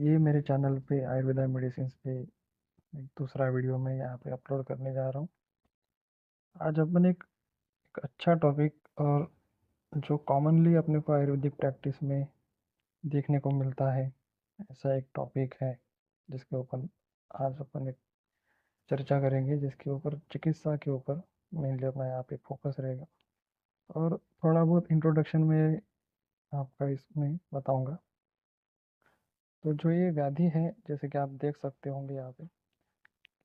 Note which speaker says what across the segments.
Speaker 1: ये मेरे चैनल पे आयुर्वेदा मेडिसिन पे एक दूसरा वीडियो मैं यहाँ पे अपलोड करने जा रहा हूँ। आज अपन एक अच्छा टॉपिक और जो कॉमनली अपने को आयुर्वेदिक प्रैक्टिस में देखने को मिलता है, ऐसा एक टॉपिक है जिसके ऊपर आज अपन एक चर्चा करेंगे, जिसके ऊपर चिकित्सा के ऊपर मेनली अपना यहाँ पे फोकस रहेगा और थोड़ा बहुत इंट्रोडक्शन में आपका इसमें बताऊंगा। तो जो ये व्याधि है, जैसे कि आप देख सकते होंगे यहाँ पे,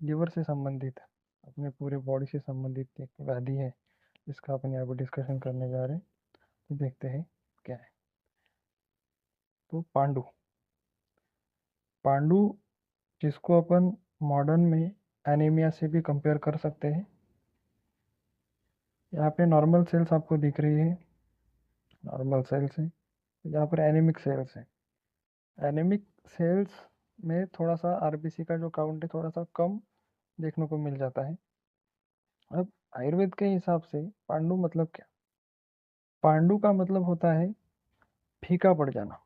Speaker 1: लिवर से संबंधित है, अपने पूरे बॉडी से संबंधित एक व्याधि है जिसका अपन यहाँ पर डिस्कशन करने जा रहे हैं। तो देखते हैं क्या है। तो पांडु पांडु जिसको अपन मॉडर्न में एनीमिया से भी कंपेयर कर सकते हैं। यहाँ पे नॉर्मल सेल्स आपको दिख रही है, नॉर्मल सेल्स है। यहाँ पर एनीमिक सेल्स है। एनीमिक सेल्स में थोड़ा सा आरबीसी का जो काउंट है थोड़ा सा कम देखने को मिल जाता है। अब आयुर्वेद के हिसाब से पांडु मतलब क्या? पांडु का मतलब होता है फीका पड़ जाना।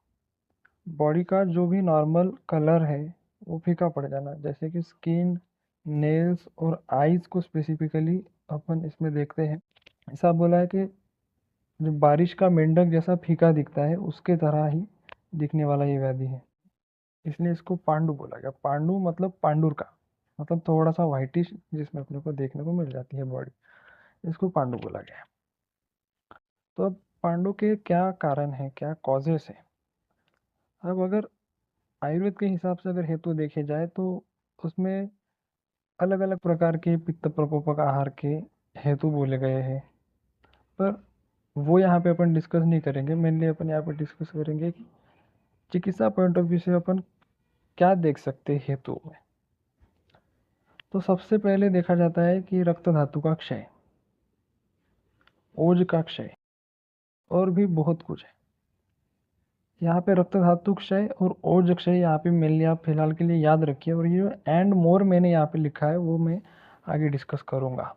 Speaker 1: बॉडी का जो भी नॉर्मल कलर है वो फीका पड़ जाना, जैसे कि स्किन, नेल्स और आईज को स्पेसिफिकली अपन इसमें देखते हैं। ऐसा बोला है कि जो बारिश का मेंढक जैसा फीका दिखता है उसके तरह ही दिखने वाला ये व्याधि है, इसलिए इसको पांडु बोला गया। पांडु मतलब पांडुर का मतलब थोड़ा सा व्हाइटिश जिसमें अपने को देखने को मिल जाती है बॉडी, इसको पांडु बोला गया है। तो अब पांडु के क्या कारण है, क्या कॉजेस है? अब अगर आयुर्वेद के हिसाब से अगर हेतु देखे जाए तो उसमें अलग अलग प्रकार के पित्त प्रकोपक आहार के हेतु बोले गए हैं, पर वो यहाँ पे अपन डिस्कस नहीं करेंगे। मेनली अपन यहाँ पे डिस्कस करेंगे कि चिकित्सा पॉइंट ऑफ व्यू से अपन क्या देख सकते हैं हेतु में। तो सबसे पहले देखा जाता है कि रक्त धातु का क्षय, ओज का क्षय और भी बहुत कुछ है। यहाँ पे रक्त धातु क्षय और ओज क्षय यहाँ पे मेनली आप फिलहाल के लिए याद रखिए, और ये एंड मोर मैंने यहाँ पे लिखा है वो मैं आगे डिस्कस करूँगा।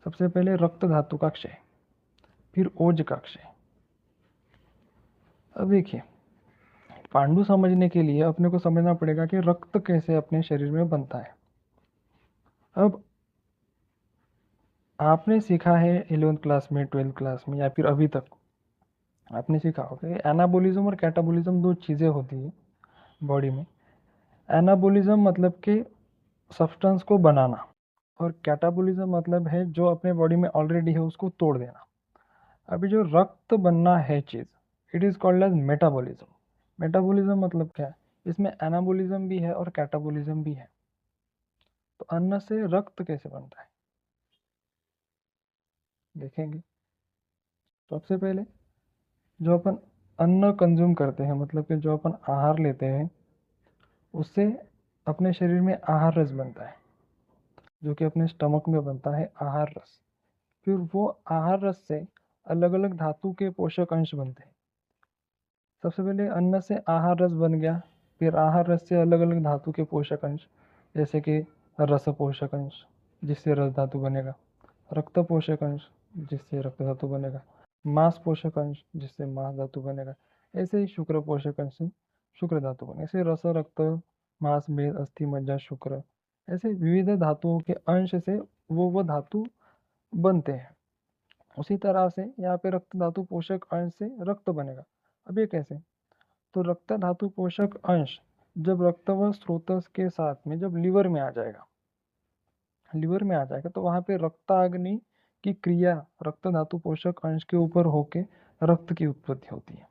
Speaker 1: सबसे पहले रक्त धातु का क्षय, फिर ओज का क्षय। अब देखिए, पांडु समझने के लिए अपने को समझना पड़ेगा कि रक्त कैसे अपने शरीर में बनता है। अब आपने सीखा है 11th क्लास में, 12th क्लास में, या फिर अभी तक आपने सीखा होगा कि एनाबोलिज्म और कैटाबोलिज्म दो चीज़ें होती है बॉडी में। एनाबोलिज्म मतलब कि सब्सटेंस को बनाना, और कैटाबोलिज्म मतलब है जो अपने बॉडी में ऑलरेडी है उसको तोड़ देना। अभी जो रक्त बनना है चीज़, it is called as metabolism. Metabolism मतलब क्या है? इसमें एनाबोलिज्म भी है और कैटाबोलिज्म भी है। तो अन्न से रक्त कैसे बनता है देखेंगे। सबसे पहले जो अपन अन्न कंज्यूम करते हैं, मतलब कि जो अपन आहार लेते हैं, उससे अपने शरीर में आहार रस बनता है, जो कि अपने स्टमक में बनता है आहार रस। फिर वो आहार रस से अलग अलग धातु के पोषक अंश बनते हैं। सबसे पहले अन्न से आहार रस बन गया, फिर आहार रस से अलग अलग धातु के पोषक अंश, जैसे कि रस पोषक अंश जिससे रस धातु बनेगा, रक्त पोषक अंश जिससे रक्त धातु बनेगा, मांस पोषक अंश जिससे मांस धातु बनेगा, ऐसे ही शुक्र पोषक अंश से शुक्र धातु बनेगा। ऐसे रस, रक्त, मांस, मेद, अस्थि, मज्जा, शुक्र, ऐसे विविध धातुओं के अंश से वो धातु बनते हैं। उसी तरह से यहाँ पे रक्त धातु पोषक अंश से रक्त बनेगा। अब ये कैसे? तो रक्त धातु पोषक अंश जब रक्त व स्रोतस के साथ में जब लिवर में आ जाएगा, लिवर में आ जाएगा तो वहाँ पे रक्ताग्नि की क्रिया रक्त धातु पोषक अंश के ऊपर होके रक्त की उत्पत्ति होती है।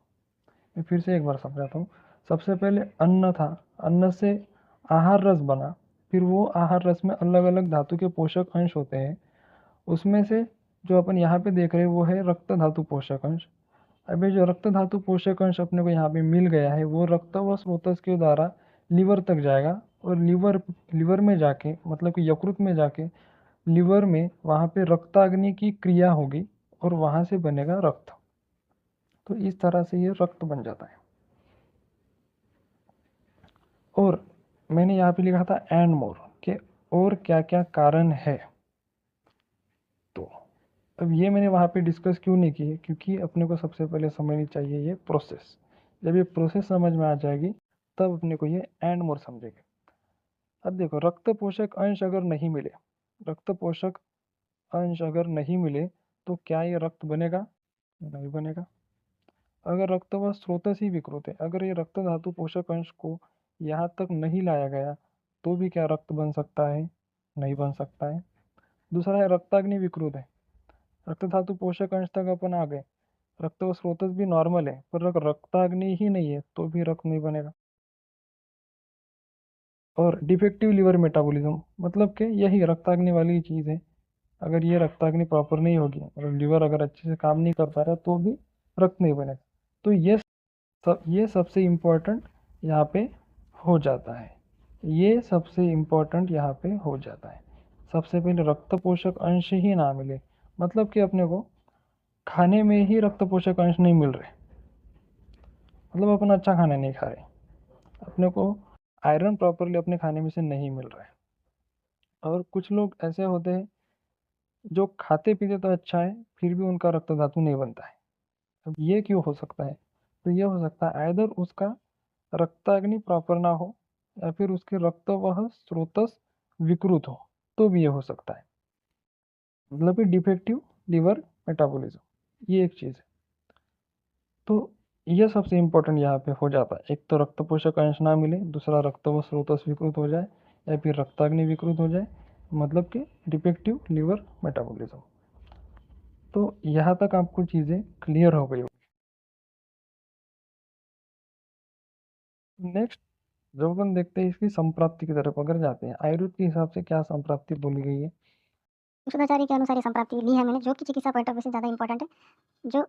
Speaker 1: मैं फिर से एक बार समझाता हूँ। सबसे पहले अन्न था, अन्न से आहार रस बना, फिर वो आहार रस में अलग अलग धातु के पोषक अंश होते हैं। उसमें से जो अपन यहाँ पे देख रहे हैं वो है रक्त धातु पोषक अंश। अभी जो रक्त धातु पोषक अंश अपने को यहाँ पे मिल गया है वो रक्त व स्रोतस के द्वारा लिवर तक जाएगा, और लिवर में जाके मतलब कि यकृत में जाके लिवर में वहाँ पे रक्ताग्नि की क्रिया होगी और वहाँ से बनेगा रक्त। तो इस तरह से ये रक्त बन जाता है। और मैंने यहाँ पे लिखा था एंड मोर के और क्या क्या कारण है। तो अब ये मैंने वहाँ पे डिस्कस क्यों नहीं की है, क्योंकि अपने को सबसे पहले समझनी चाहिए ये प्रोसेस। जब ये प्रोसेस समझ में आ जाएगी तब अपने को ये एंड मोर समझेंगे। अब देखो, रक्त पोषक अंश अगर नहीं मिले, रक्त पोषक अंश अगर नहीं मिले तो क्या ये रक्त बनेगा? नहीं बनेगा। अगर रक्त व स्रोतस ही विकृत है, अगर ये रक्त धातु पोषक अंश को यहाँ तक नहीं लाया गया तो भी क्या रक्त बन सकता है? नहीं बन सकता है। दूसरा है रक्ताग्नि विकृत है, रक्त धातु पोषक अंश तक अपन आ गए, रक्त व स्रोतस भी नॉर्मल है, पर रक्ताग्नि ही नहीं है तो भी रक्त नहीं बनेगा। और डिफेक्टिव लिवर मेटाबॉलिज्म, मतलब कि यही रक्ताग्नि वाली चीज़ है। अगर ये रक्ताग्नि प्रॉपर नहीं होगी और लिवर अगर अच्छे से काम नहीं कर पा रहा तो भी रक्त नहीं बनेगा। तो ये सबसे इम्पोर्टेंट यहाँ पे हो जाता है, ये सबसे इम्पोर्टेंट यहाँ पे हो जाता है। सबसे पहले रक्त पोषक अंश ही ना मिले, मतलब कि अपने को खाने में ही रक्त पोषक अंश नहीं मिल रहे, मतलब अपन अच्छा खाना नहीं खा रहे, अपने को आयरन प्रॉपरली अपने खाने में से नहीं मिल रहा है। और कुछ लोग ऐसे होते हैं जो खाते पीते तो अच्छा है फिर भी उनका रक्त धातु नहीं बनता है। अब ये क्यों हो सकता है? तो ये हो सकता है आइदर उसका रक्ताग्नि प्रॉपर ना हो या फिर उसके रक्त वह स्रोतस विकृत हो, तो भी ये हो सकता है। मतलब कि डिफेक्टिव लिवर मेटाबॉलिज्म ये एक चीज़ है। तो ये सबसे इम्पोर्टेंट यहाँ पे हो जाता है, एक तो रक्त पोषक अंश ना मिले, दूसरा रक्त व स्रोतस विकृत हो जाए या फिर रक्ताग्नि विकृत हो जाए, मतलब कि डिफेक्टिव लिवर मेटाबॉलिज्म। तो यहाँ तक आपको चीज़ें क्लियर हो गई होगी। नेक्स्ट जब अपन देखते हैं इसकी संप्राप्ति की तरफ अगर जाते हैं, आयुर्वेद के हिसाब से क्या संप्राप्ति बोली गई है?
Speaker 2: शुद्धाचार्य के अनुसार ये संप्राप्ति ली है मैंने, जो कि चिकित्सा पॉइंट ऑफ व्यू से ज़्यादा इंपॉर्टेंट है। जो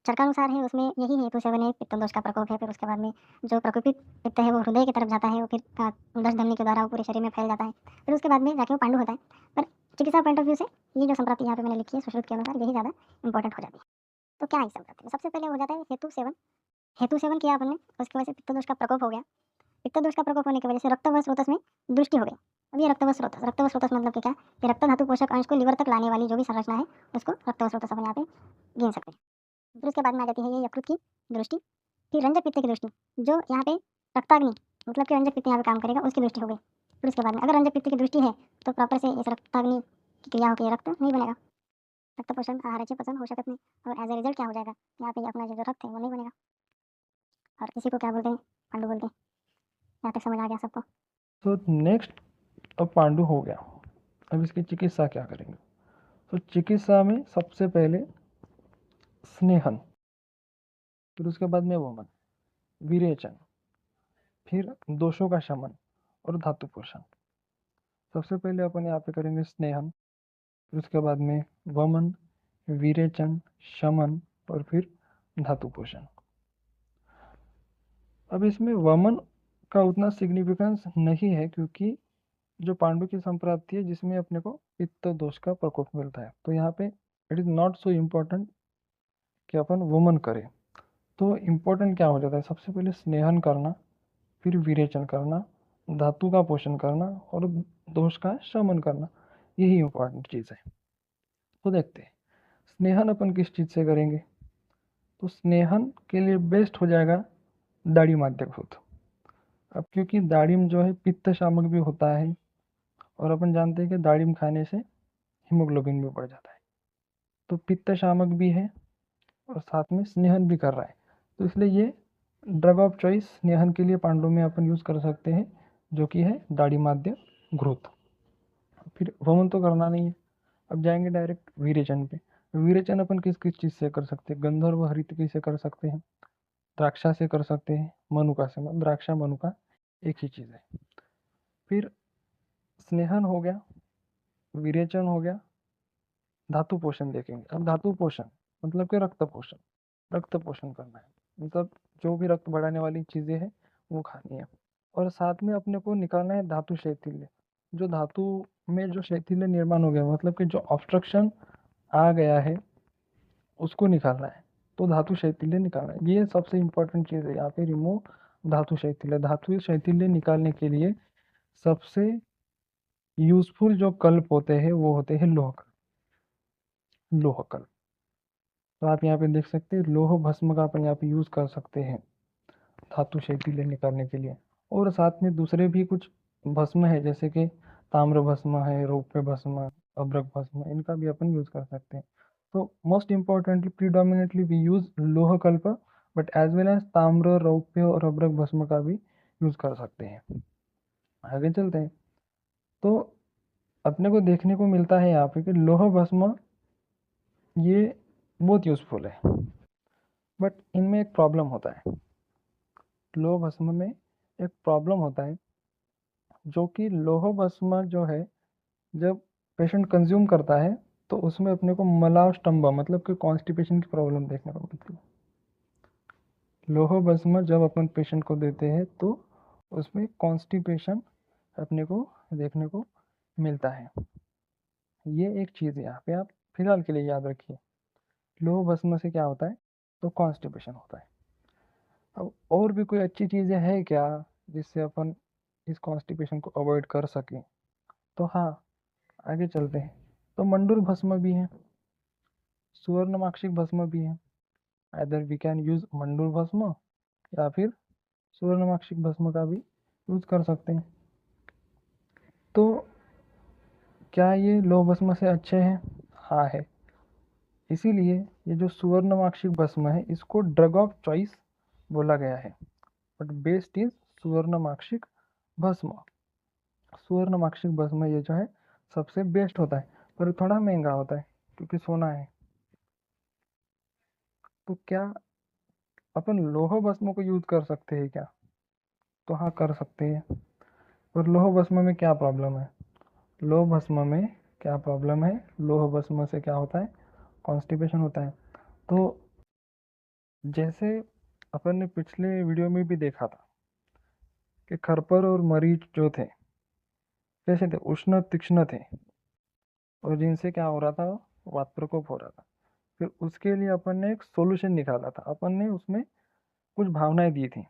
Speaker 2: चरकानुसार है उसमें यही हेतु सेवन है, पित्त दोष का प्रकोप है। फिर उसके बाद में जो प्रकोपित पित्त है वो हृदय की तरफ जाता है, वो फिर उदर धमनी के द्वारा वो पूरे शरीर में फैल जाता है। फिर उसके बाद में जाके वो पांडु होता है। पर चिकित्सा पॉइंट ऑफ व्यू से ये जो संप्राप्ति यहाँ पे मैंने लिखी है सुश्रुत के अनुसार, यही ज़्यादा इंपॉर्टेंट हो जाती है। तो क्या है इस संप्राप्ति में? सबसे पहले हो जाता है हेतु सेवन। हेतु सेवन किया अपन ने, उसकी वजह से पित्त दोष का प्रकोप हो गया। पित्त दोष का प्रकोप होने की वजह से रक्त व स्रोतस में दृष्टि हो गई। अब ये रक्त व स्रोतस मतलब कि क्या? कि रक्त धातु पोषक अंश को लिवर तक लाने वाली जो भी संरचना है उसको रक्त व स्रोतस अपन यहाँ पे गिन सकते हैं। फिर उसके बाद में आ जाती है ये यकृत की दृष्टि। फिर रंजक पित्त की दृष्टि, जो यहाँ पे रक्ताग्नि मतलब कि रंजक पित्त यहाँ पे काम करेगा, उसकी दृष्टि हो गई। फिर उसके बाद में अगर रंजक पित्त की दृष्टि है तो प्रॉपर से इस रक्ताग्नि की क्रिया होकर रक्त नहीं बनेगा, रक्त पोषण आहाराचे पचन हो सकत नहीं, और एज ए रिजल्ट क्या हो जाएगा, यहाँ पे अपना जो रक्त है वो नहीं बनेगा। और इसी को क्या बोलते हैं? पांडु बोलते हैं। यहाँ तक समझ आ गया सबको?
Speaker 1: तो नेक्स्ट, अब पांडु हो गया, अब इसकी चिकित्सा क्या करेंगे? तो चिकित्सा में सबसे पहले स्नेहन, फिर उसके बाद में वमन, विरेचन, फिर दोषों का शमन और धातु पोषण। सबसे पहले अपन यहाँ पे करेंगे स्नेहन, फिर उसके बाद में वमन, विरेचन, शमन और फिर धातु पोषण। अब इसमें वमन का उतना सिग्निफिकेंस नहीं है क्योंकि जो पांडु की संप्राप्ति है जिसमें अपने को पित्त दोष का प्रकोप मिलता है, तो यहाँ पे it is not so important कि अपन वमन करें। तो इम्पोर्टेंट क्या हो जाता है? सबसे पहले स्नेहन करना, फिर विरेचन करना, धातु का पोषण करना और दोष का शमन करना, यही इम्पोर्टेंट चीज़ है। तो देखते हैं स्नेहन अपन किस चीज़ से करेंगे। तो स्नेहन के लिए बेस्ट हो जाएगा दाढ़ी माद्य घृत। अब क्योंकि दाढ़िम जो है पित्त शामक भी होता है और अपन जानते हैं कि दाढ़िम खाने से हीमोग्लोबिन भी बढ़ जाता है, तो पित्त शामक भी है और साथ में स्नेहन भी कर रहा है, तो इसलिए ये ड्रग ऑफ चॉइस स्नेहन के लिए पांडु में अपन यूज़ कर सकते हैं, जो कि है दाढ़ी माद्य घृत। फिर वमन तो करना नहीं है, अब जाएंगे डायरेक्ट विरेचन पे। विरेचन अपन किस किस चीज़ से कर सकते हैं? गंधर्व हरितकी से कर सकते हैं, द्राक्षा से कर सकते हैं, मनुका से, मतलब द्राक्षा मनुका एक ही चीज़ है। फिर स्नेहन हो गया, विरेचन हो गया, धातु पोषण देखेंगे। अब धातु पोषण मतलब कि रक्त पोषण, रक्त पोषण करना है, मतलब जो भी रक्त बढ़ाने वाली चीज़ें हैं वो खानी है, और साथ में अपने को निकालना है धातु शैथिल्य। जो धातु में जो शैथिल्य निर्माण हो गया, मतलब कि जो ऑब्स्ट्रक्शन आ गया है उसको निकालना है, तो धातु शैथिल्य निकालना है। ये सबसे इम्पोर्टेंट चीज़ है यहाँ पे, रिमूव धातु शैथिल्य। धातु शैथिल्य निकालने के लिए सबसे यूजफुल जो कल्प होते हैं वो होते हैं लोह कल्प, लोह कल्प। तो आप यहाँ पे देख सकते हैं लोह भस्म का अपन यहाँ पे यूज़ कर सकते हैं। धातु शैथिल्य निकालने के लिए। और साथ में दूसरे भी कुछ भस्म है, जैसे कि ताम्र भस्म है, रौप्य भस्म, अभ्रक भस्म, इनका भी अपन यूज कर सकते हैं। तो most importantly predominantly we use लोह कल्प, बट एज वेल एज ताम्र, रौप्य और अभ्रक भस्म का भी यूज कर सकते हैं। आगे चलते हैं। तो अपने को देखने को मिलता है यहाँ पे कि लोह भस्म ये बहुत यूजफुल है, बट इनमें एक प्रॉब्लम होता है। लोह भस्म में एक प्रॉब्लम होता है, जो कि लोह भस्म जो है जब पेशेंट कंज्यूम करता है तो उसमें अपने को मलाष्टंभ मतलब कि कॉन्स्टिपेशन की प्रॉब्लम देखने को मिलती है। लोह भस्म जब अपन पेशेंट को देते हैं तो उसमें कॉन्स्टिपेशन अपने को देखने को मिलता है। ये एक चीज़ है यहाँ पे आप फिलहाल के लिए याद रखिए। लोह भस्म से क्या होता है, तो कॉन्स्टिपेशन होता है। अब और भी कोई अच्छी चीज़ें हैं क्या जिससे अपन इस कॉन्स्टिपेशन को अवॉइड कर सकें? तो हाँ, आगे चलते हैं। तो मंडूर भस्म भी है, सुवर्णमाक्षिक भस्म भी है। आइदर वी कैन यूज मंडूर भस्म या फिर सुवर्णमाक्षिक भस्म का भी यूज कर सकते हैं। तो क्या ये लोह भस्म से अच्छे हैं? हाँ है। इसीलिए ये जो सुवर्णमाक्षिक भस्म है इसको ड्रग ऑफ चॉइस बोला गया है। बट बेस्ट इज सुवर्णमाक्षिक भस्म। सुवर्णमाक्षिक भस्म ये जो है सबसे बेस्ट होता है, पर थोड़ा महंगा होता है क्योंकि सोना है। तो क्या अपन लोह भस्म को यूज कर सकते हैं क्या? तो हाँ, कर सकते हैं। पर लोह भस्म में क्या प्रॉब्लम है? लोह भस्म में क्या प्रॉब्लम है? लोह भस्म से क्या होता है, कॉन्स्टिपेशन होता है। तो जैसे अपन ने पिछले वीडियो में भी देखा था कि खरपर और मरीच जो थे कैसे थे, उष्ण तीक्ष्ण थे, और जिनसे क्या हो रहा था, वात प्रकोप हो रहा था। फिर उसके लिए अपन ने एक सॉल्यूशन निकाला था, अपन ने उसमें कुछ भावनाएं दी थी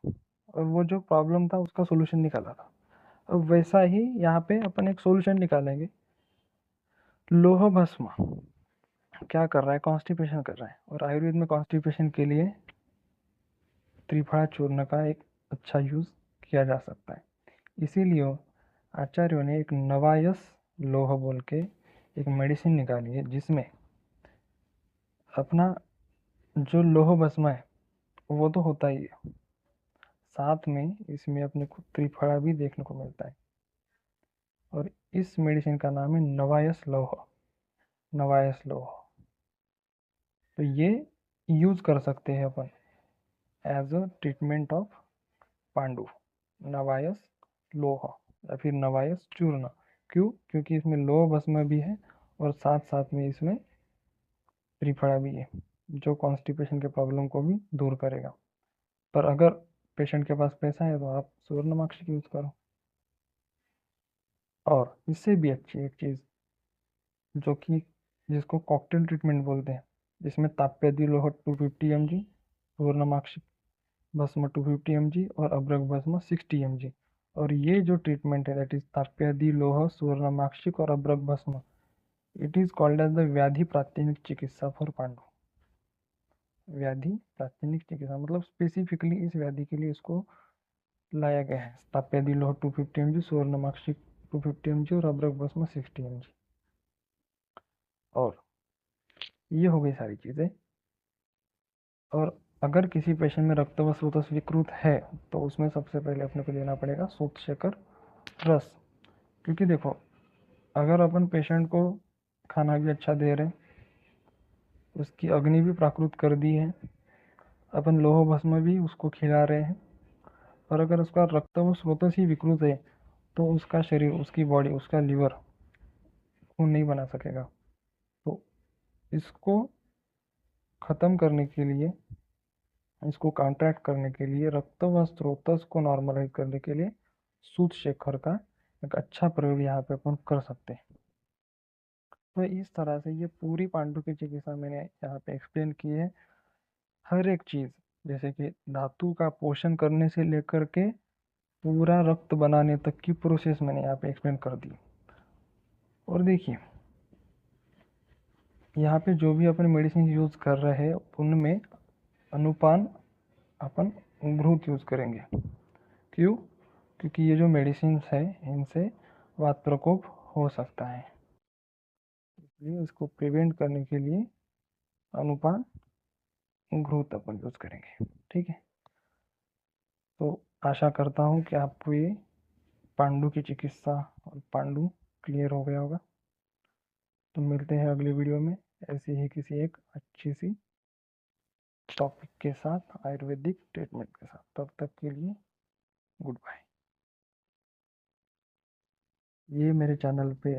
Speaker 1: और वो जो प्रॉब्लम था उसका सॉल्यूशन निकाला था। अब वैसा ही यहाँ पे अपन एक सॉल्यूशन निकालेंगे। लोह भस्म क्या कर रहा है, कॉन्स्टिपेशन कर रहा है, और आयुर्वेद में कॉन्स्टिपेशन के लिए त्रिफला चूर्ण का एक अच्छा यूज किया जा सकता है। इसीलिए आचार्यों ने एक नवायस लोह बोल के एक मेडिसिन निकाली है, जिसमें अपना जो लोह भस्म है वो तो होता ही है, साथ में इसमें अपने को त्रिफला भी देखने को मिलता है। और इस मेडिसिन का नाम है नवायस लोह। नवायस लोह, तो ये यूज कर सकते हैं अपन as a treatment of pandu. नवायस लोह या फिर नवायस चूर्ण। क्यों? क्योंकि इसमें लोह भस्म भी है और साथ साथ में इसमें त्रिफला भी है, जो कॉन्स्टिपेशन के प्रॉब्लम को भी दूर करेगा। पर अगर पेशेंट के पास पैसा है तो आप सुवर्णमाक्षिक यूज करो। और इससे भी अच्छी एक चीज़ जो कि जिसको कॉकटेल ट्रीटमेंट बोलते हैं, जिसमें ताप्यदी लोह 250 mg, सुवर्णमाक्षिक भस्म 250 mg और अभ्रक भस्म 60 mg। और ये जो ट्रीटमेंट है दैट इज ताप्यदी लोह, सुवर्णमाक्षिक और अभ्रक भस्म, it is called as the व्याधि प्रात्यनिक चिकित्सा फॉर पांडु। व्याधि प्रात्यनिक चिकित्सा मतलब स्पेसिफिकली इस व्याधि के लिए इसको लाया गया है। ताप्यदी लोह 250 mg, सुवर्णमाक्षिक 250 mg और अभ्रक भस्म 60 mg। और ये हो गई सारी चीज़ें। और अगर किसी पेशेंट में रक्त व स्रोतस विकृत है तो उसमें सबसे पहले अपने को देना पड़ेगा सूतशेखर रस। क्योंकि देखो, अगर अपन पेशेंट को खाना भी अच्छा दे रहे हैं, उसकी अग्नि भी प्राकृत कर दी है, अपन लोह भस्म भी उसको खिला रहे हैं, और अगर उसका रक्त व स्रोतस ही विकृत है तो उसका शरीर, उसकी बॉडी, उसका लीवर खून नहीं बना सकेगा। तो इसको ख़त्म करने के लिए, इसको कॉन्ट्रैक्ट करने के लिए, रक्त व स्रोतस को नॉर्मलाइज करने के लिए सूतशेखर का एक अच्छा प्रयोग यहाँ पे अपन कर सकते हैं। तो इस तरह से ये पूरी पांडु की चिकित्सा मैंने यहाँ पे एक्सप्लेन की है। हर एक चीज़, जैसे कि धातु का पोषण करने से लेकर के पूरा रक्त बनाने तक की प्रोसेस मैंने यहाँ पे एक्सप्लेन कर दी। और देखिए, यहाँ पे जो भी अपन मेडिसिन यूज कर रहे हैं उनमें अनुपान अपन घृत यूज़ करेंगे। क्यों? क्योंकि ये जो मेडिसिन्स है इनसे वात प्रकोप हो सकता है, इसलिए इसको प्रिवेंट करने के लिए अनुपान घृत अपन यूज़ करेंगे। ठीक है, तो आशा करता हूँ कि आपको ये पांडु की चिकित्सा और पांडु क्लियर हो गया होगा। तो मिलते हैं अगले वीडियो में ऐसी ही किसी एक अच्छी सी टॉपिक के साथ, आयुर्वेदिक ट्रीटमेंट के साथ। तब तक के लिए गुड बाय। ये मेरे चैनल पे